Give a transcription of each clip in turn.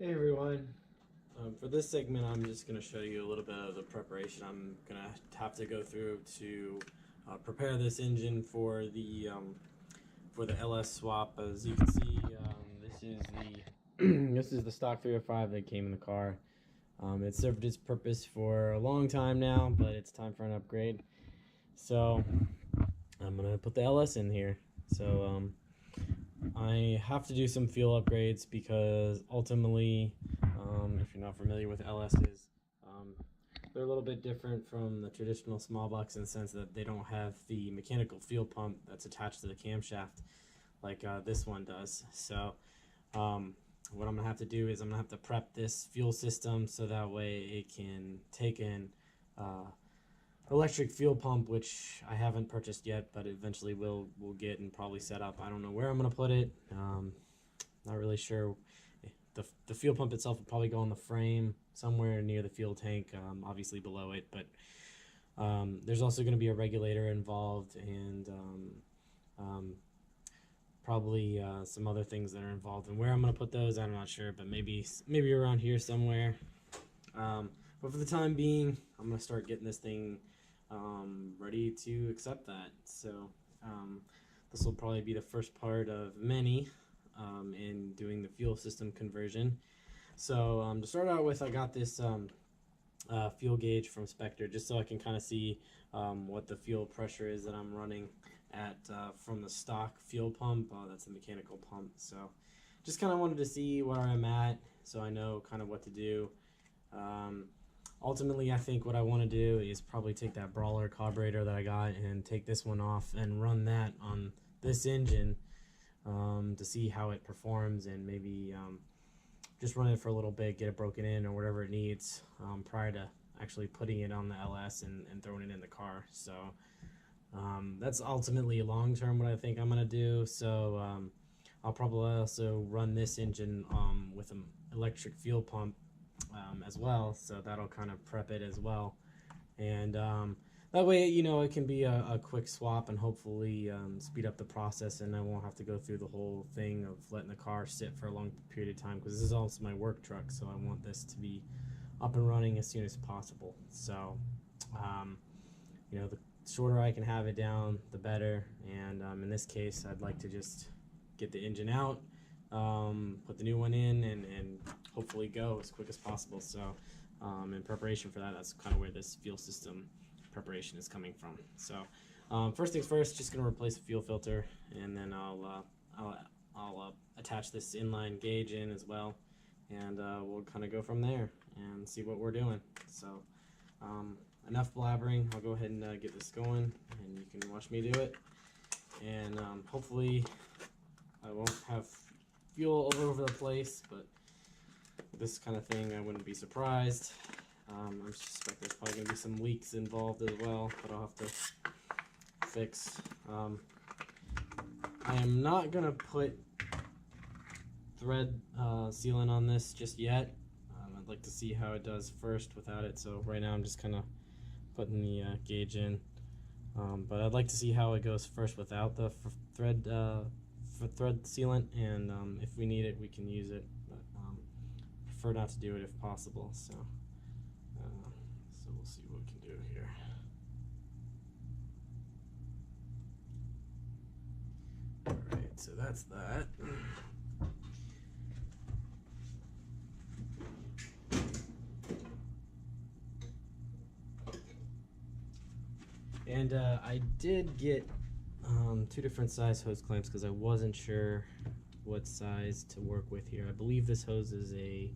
Hey everyone. For this segment, I'm just going to show you a little bit of the preparation I'm going to have to go through to prepare this engine for the LS swap. As you can see, this is the this is the stock 305 that came in the car. It served its purpose for a long time now, but it's time for an upgrade. So I'm going to put the LS in here. So I have to do some fuel upgrades because ultimately, if you're not familiar with LSs, they're a little bit different from the traditional small box in the sense that they don't have the mechanical fuel pump that's attached to the camshaft like this one does. So what I'm going to have to do is I'm going to have to prep this fuel system so that way it can take in electric fuel pump, which I haven't purchased yet, but eventually we'll get and probably set up. I don't know where I'm gonna put it. Not really sure. The fuel pump itself will probably go on the frame somewhere near the fuel tank, obviously below it. But there's also going to be a regulator involved and probably some other things that are involved. And where I'm gonna put those, I'm not sure, but maybe around here somewhere. But for the time being, I'm gonna start getting this thing ready to accept that. So this will probably be the first part of many in doing the fuel system conversion. So to start out with, I got this fuel gauge from Spectre just so I can kind of see what the fuel pressure is that I'm running at from the stock fuel pump. That's the mechanical pump. So just kind of wanted to see where I'm at so I know kind of what to do. Ultimately, I think what I want to do is probably take that Brawler carburetor that I got and take this one off and run that on this engine to see how it performs, and maybe just run it for a little bit, get it broken in or whatever it needs prior to actually putting it on the LS and throwing it in the car. So that's ultimately long-term what I think I'm going to do. So I'll probably also run this engine with an electric fuel pump as well, so that'll kind of prep it as well, and that way, you know, it can be a quick swap and hopefully speed up the process, and I won't have to go through the whole thing of letting the car sit for a long period of time, because this is also my work truck, so I want this to be up and running as soon as possible. So you know, the shorter I can have it down, the better, and in this case, I'd like to just get the engine out, put the new one in, and hopefully go as quick as possible. So in preparation for that, that's kind of where this fuel system preparation is coming from. So first things first, just going to replace the fuel filter, and then I'll attach this inline gauge in as well, and we'll kind of go from there and see what we're doing. So enough blabbering, I'll go ahead and get this going, and you can watch me do it, and hopefully I won't have fuel all over the place, but with this kind of thing, I wouldn't be surprised. I suspect there's probably going to be some leaks involved as well, but I'll have to fix. I am not going to put thread sealant on this just yet. I'd like to see how it does first without it, so right now I'm just kind of putting the gauge in. But I'd like to see how it goes first without the thread sealant, and if we need it, we can use it, but prefer not to do it if possible. So we'll see what we can do here. Alright, so that's that. And I did get two different size hose clamps because I wasn't sure what size to work with here. I believe this hose is I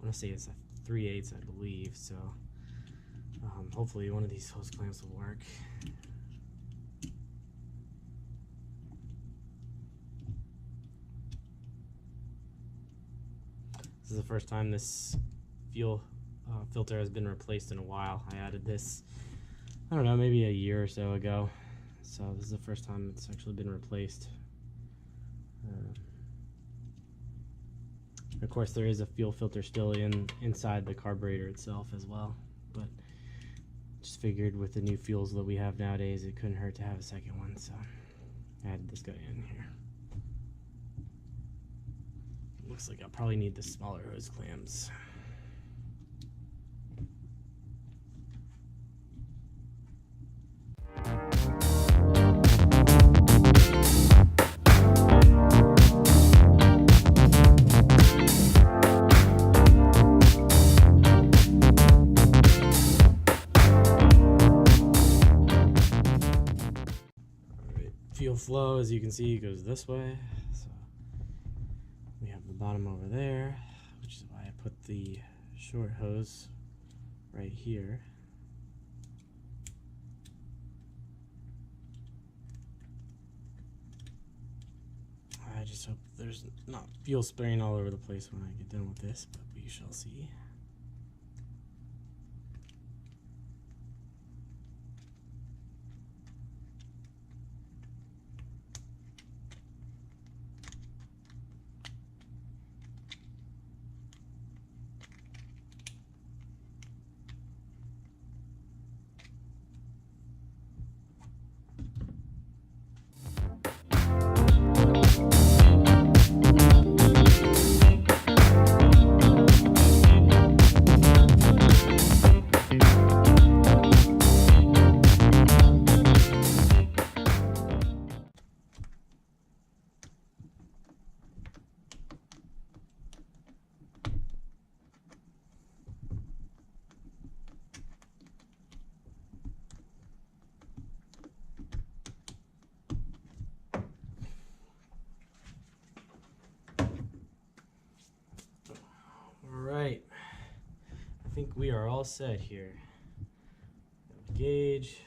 want to say it's a 3/8, I believe, so hopefully one of these hose clamps will work. This is the first time this fuel filter has been replaced in a while. I added this, I don't know, maybe a year or so ago. So this is the first time it's actually been replaced. Of course, there is a fuel filter still inside the carburetor itself as well, but just figured with the new fuels that we have nowadays, it couldn't hurt to have a second one, so I added this guy in here. looks like I'll probably need the smaller hose clamps. Fuel flow, as you can see, goes this way. So we have the bottom over there, which is why I put the short hose right here. I just hope there's not fuel spraying all over the place when I get done with this, but we shall see. Alright, I think we are all set here. Gauge.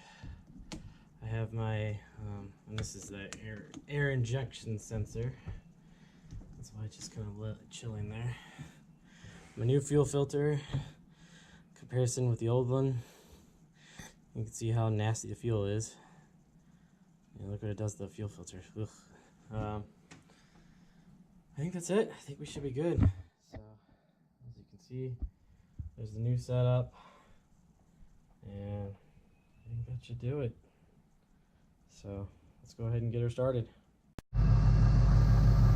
I have my, and this is the air injection sensor. That's why I just kind of let it chilling there. My new fuel filter, comparison with the old one. You can see how nasty the fuel is. Yeah, look what it does to the fuel filter. I think that's it. I think we should be good. So, as you can see, there's the new setup, and I think that should do it. So let's go ahead and get her started.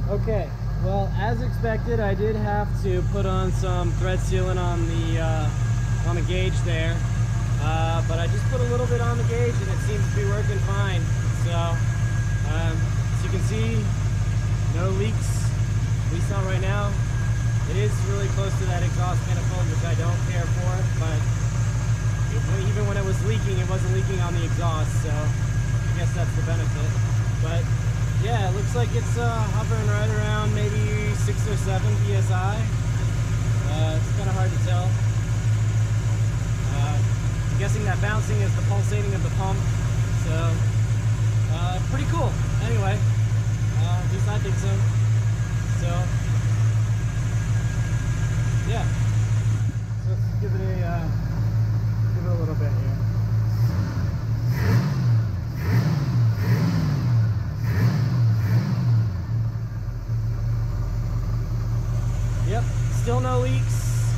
Okay, well, as expected, I did have to put on some thread sealant on the gauge there, but I just put a little bit on the gauge and it seems to be working fine. So as you can see, no leaks, at least not right now. It is really close to that exhaust manifold, which I don't care for, but even when it was leaking, it wasn't leaking on the exhaust, so I guess that's the benefit. But yeah, it looks like it's hovering right around maybe 6 or 7 psi. It's kind of hard to tell. I'm guessing that bouncing is the pulsating of the pump, so pretty cool. Anyway, at least I think so. So yeah, so let's give it a little bit here. Yep, still no leaks,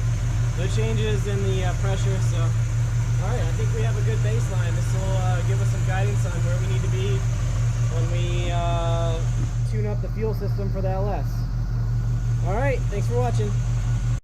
no changes in the pressure. So, all right, I think we have a good baseline. This will give us some guidance on where we need to be when we tune up the fuel system for the LS. All right, thanks for watching.